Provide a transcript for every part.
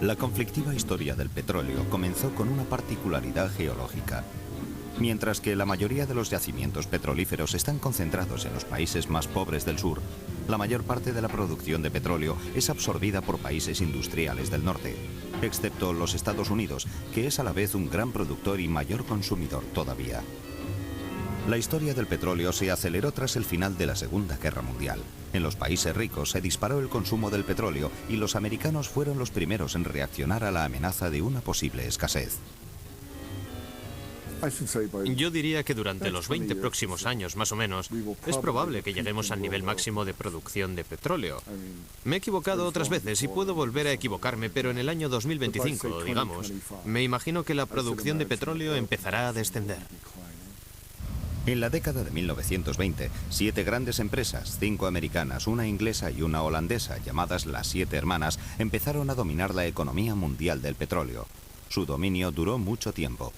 La conflictiva historia del petróleo comenzó con una particularidad geológica. Mientras que la mayoría de los yacimientos petrolíferos están concentrados en los países más pobres del sur, la mayor parte de la producción de petróleo es absorbida por países industriales del norte, excepto los Estados Unidos, que es a la vez un gran productor y mayor consumidor todavía. La historia del petróleo se aceleró tras el final de la Segunda Guerra Mundial. En los países ricos se disparó el consumo del petróleo y los americanos fueron los primeros en reaccionar a la amenaza de una posible escasez. Yo diría que durante los 20 próximos años, más o menos, es probable que lleguemos al nivel máximo de producción de petróleo. Me he equivocado otras veces y puedo volver a equivocarme, pero en el año 2025, digamos, me imagino que la producción de petróleo empezará a descender. En la década de 1920, 7 grandes empresas, 5 americanas, una inglesa y una holandesa, llamadas las 7 hermanas, empezaron a dominar la economía mundial del petróleo. Su dominio duró mucho tiempo.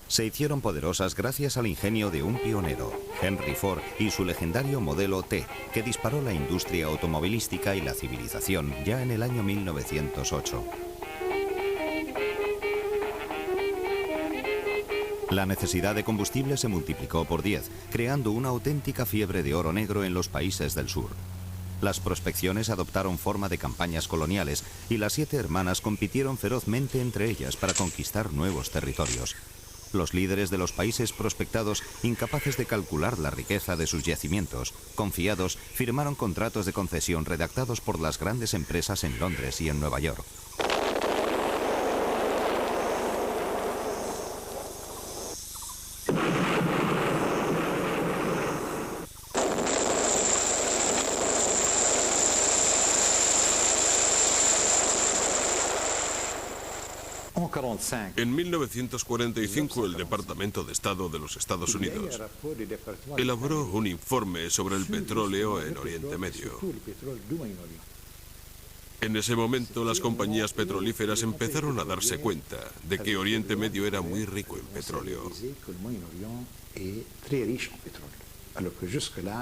Se hicieron poderosas gracias al ingenio de un pionero, Henry Ford, y su legendario modelo T, que disparó la industria automovilística y la civilización ya en el año 1908. La necesidad de combustible se multiplicó por 10, creando una auténtica fiebre de oro negro en los países del sur. Las prospecciones adoptaron forma de campañas coloniales y las 7 hermanas compitieron ferozmente entre ellas para conquistar nuevos territorios. Los líderes de los países prospectados, incapaces de calcular la riqueza de sus yacimientos, confiados, firmaron contratos de concesión redactados por las grandes empresas en Londres y en Nueva York. En 1945, el Departamento de Estado de los Estados Unidos elaboró un informe sobre el petróleo en Oriente Medio. En ese momento, las compañías petrolíferas empezaron a darse cuenta de que Oriente Medio era muy rico en petróleo.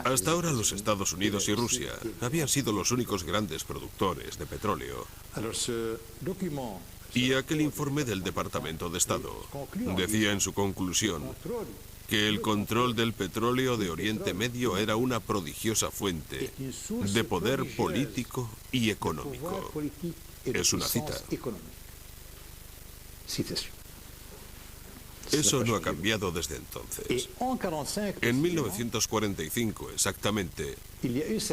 Hasta ahora, los Estados Unidos y Rusia habían sido los únicos grandes productores de petróleo. Y aquel informe del Departamento de Estado decía en su conclusión que el control del petróleo de Oriente Medio era una prodigiosa fuente de poder político y económico. Es una cita. Eso no ha cambiado desde entonces. En 1945, exactamente,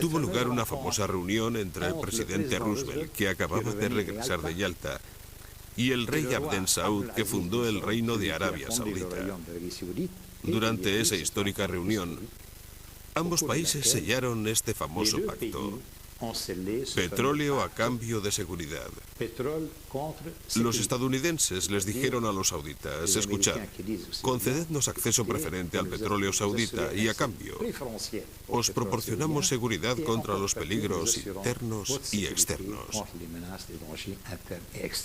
tuvo lugar una famosa reunión entre el presidente Roosevelt, que acababa de regresar de Yalta, y el rey Abdel Saud, que fundó el Reino de Arabia Saudita. Durante esa histórica reunión, ambos países sellaron este famoso pacto: petróleo a cambio de seguridad. Los estadounidenses les dijeron a los sauditas: escuchad, concedednos acceso preferente al petróleo saudita y a cambio os proporcionamos seguridad contra los peligros internos y externos.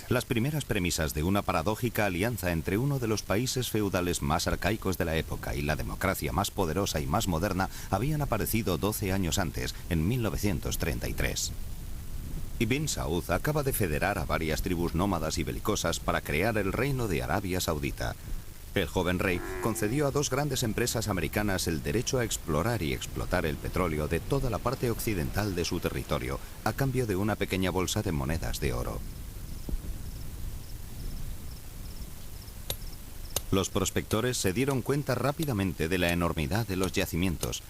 Las primeras premisas de una paradójica alianza entre uno de los países feudales más arcaicos de la época y la democracia más poderosa y más moderna habían aparecido 12 años antes, en 1933. Ibn Saud acaba de federar a varias tribus nómadas y belicosas para crear el Reino de Arabia Saudita. El joven rey concedió a 2 grandes empresas americanas el derecho a explorar y explotar el petróleo de toda la parte occidental de su territorio, a cambio de una pequeña bolsa de monedas de oro. Los prospectores se dieron cuenta rápidamente de la enormidad de los yacimientos.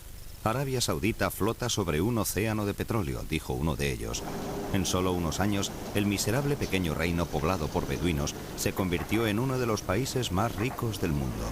Arabia Saudita flota sobre un océano de petróleo, dijo uno de ellos. En solo unos años, el miserable pequeño reino poblado por beduinos se convirtió en uno de los países más ricos del mundo.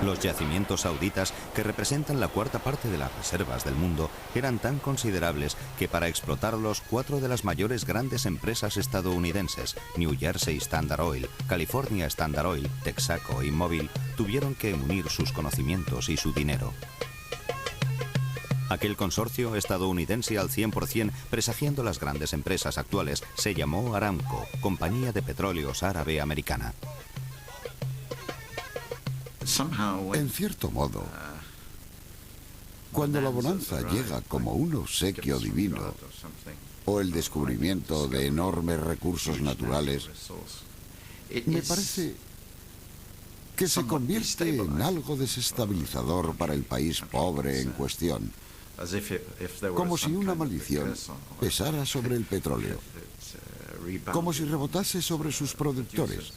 Los yacimientos sauditas, que representan la 4ª parte de las reservas del mundo, eran tan considerables que para explotarlos 4 de las mayores grandes empresas estadounidenses, New Jersey Standard Oil, California Standard Oil, Texaco y Mobil, tuvieron que unir sus conocimientos y su dinero. Aquel consorcio estadounidense al 100%, presagiando las grandes empresas actuales, se llamó Aramco, Compañía de Petróleos Árabe Americana. En cierto modo, Cuando la bonanza llega como un obsequio divino o el descubrimiento de enormes recursos naturales, me parece que se convierte en algo desestabilizador para el país pobre en cuestión, como si una maldición pesara sobre el petróleo, como si rebotase sobre sus productores.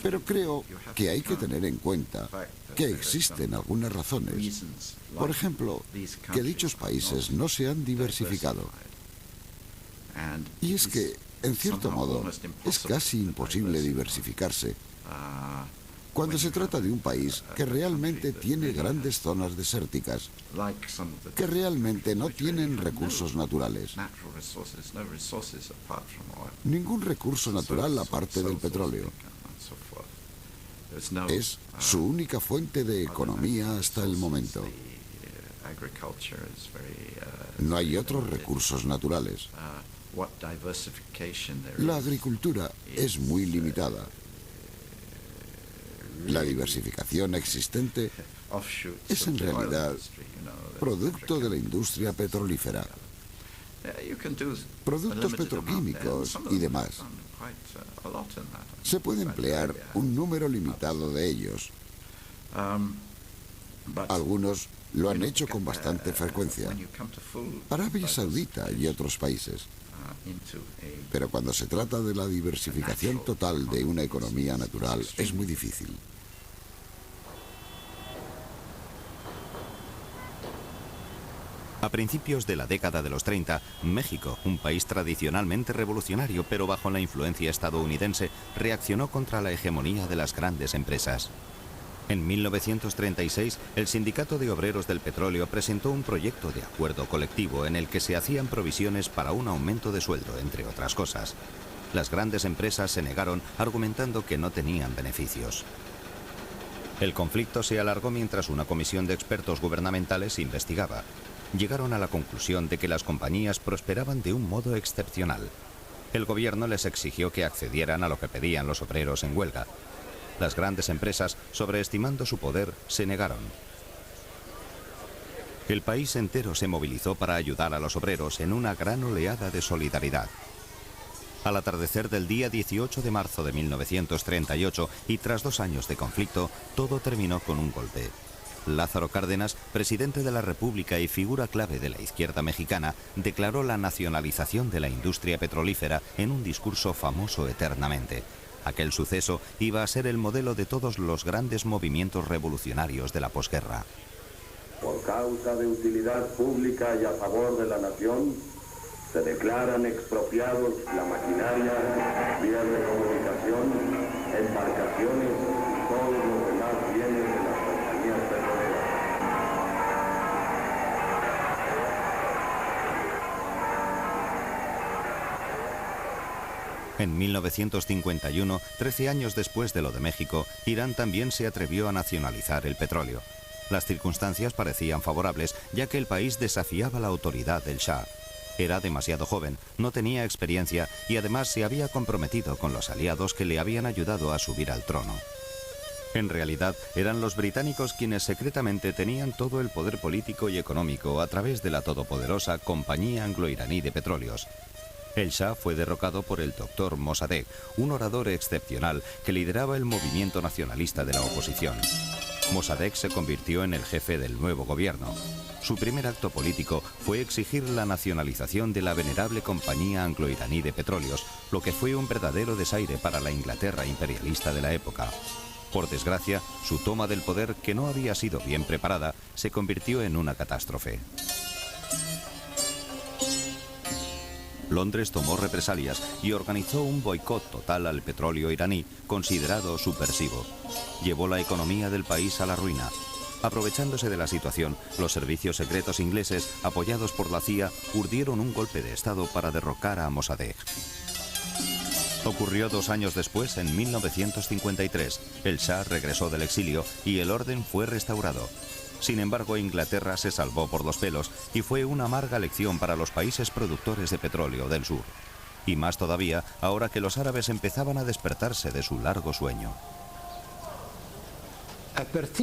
Pero creo que hay que tener en cuenta que existen algunas razones. Por ejemplo, que dichos países no se han diversificado. Y es que, en cierto modo, es casi imposible diversificarse cuando se trata de un país que realmente tiene grandes zonas desérticas, que realmente no tienen recursos naturales. Ningún recurso natural aparte del petróleo. Es su única fuente de economía hasta el momento. No hay otros recursos naturales. La agricultura es muy limitada. La diversificación existente es en realidad producto de la industria petrolífera, productos petroquímicos y demás. Se puede emplear un número limitado de ellos. Algunos lo han hecho con bastante frecuencia. Arabia Saudita y otros países. Pero cuando se trata de la diversificación total de una economía natural, es muy difícil. A principios de la década de los 30, México, un país tradicionalmente revolucionario pero bajo la influencia estadounidense, reaccionó contra la hegemonía de las grandes empresas. En 1936, el Sindicato de Obreros del Petróleo presentó un proyecto de acuerdo colectivo en el que se hacían provisiones para un aumento de sueldo, entre otras cosas. Las grandes empresas se negaron, argumentando que no tenían beneficios. El conflicto se alargó mientras una comisión de expertos gubernamentales investigaba. Llegaron a la conclusión de que las compañías prosperaban de un modo excepcional. El gobierno les exigió que accedieran a lo que pedían los obreros en huelga. Las grandes empresas, sobreestimando su poder, se negaron. El país entero se movilizó para ayudar a los obreros en una gran oleada de solidaridad. Al atardecer del día 18 de marzo de 1938 y tras 2 años de conflicto, todo terminó con un golpe. Lázaro Cárdenas, presidente de la República y figura clave de la izquierda mexicana, declaró la nacionalización de la industria petrolífera en un discurso famoso eternamente. Aquel suceso iba a ser el modelo de todos los grandes movimientos revolucionarios de la posguerra. Por causa de utilidad pública y a favor de la nación, se declaran expropiados la maquinaria, vías de comunicación, embarcaciones y todos los demás bienes de las compañías petroleras. En 1951, 13 años después de lo de México, Irán también se atrevió a nacionalizar el petróleo. Las circunstancias parecían favorables, ya que el país desafiaba la autoridad del Shah. Era demasiado joven, no tenía experiencia y además se había comprometido con los aliados que le habían ayudado a subir al trono. En realidad, eran los británicos quienes secretamente tenían todo el poder político y económico a través de la todopoderosa Compañía Anglo-Iraní de Petróleos. El Shah fue derrocado por el doctor Mossadegh, un orador excepcional que lideraba el movimiento nacionalista de la oposición. Mossadegh se convirtió en el jefe del nuevo gobierno. Su primer acto político fue exigir la nacionalización de la venerable Compañía Anglo-Iraní de Petróleos, lo que fue un verdadero desaire para la Inglaterra imperialista de la época. Por desgracia, su toma del poder, que no había sido bien preparada, se convirtió en una catástrofe. Londres tomó represalias y organizó un boicot total al petróleo iraní, considerado subversivo. Llevó la economía del país a la ruina. Aprovechándose de la situación, los servicios secretos ingleses, apoyados por la CIA, urdieron un golpe de Estado para derrocar a Mossadegh. Ocurrió 2 años después, en 1953. El Shah regresó del exilio y el orden fue restaurado. Sin embargo, Inglaterra se salvó por los pelos y fue una amarga lección para los países productores de petróleo del sur. Y más todavía, ahora que los árabes empezaban a despertarse de su largo sueño.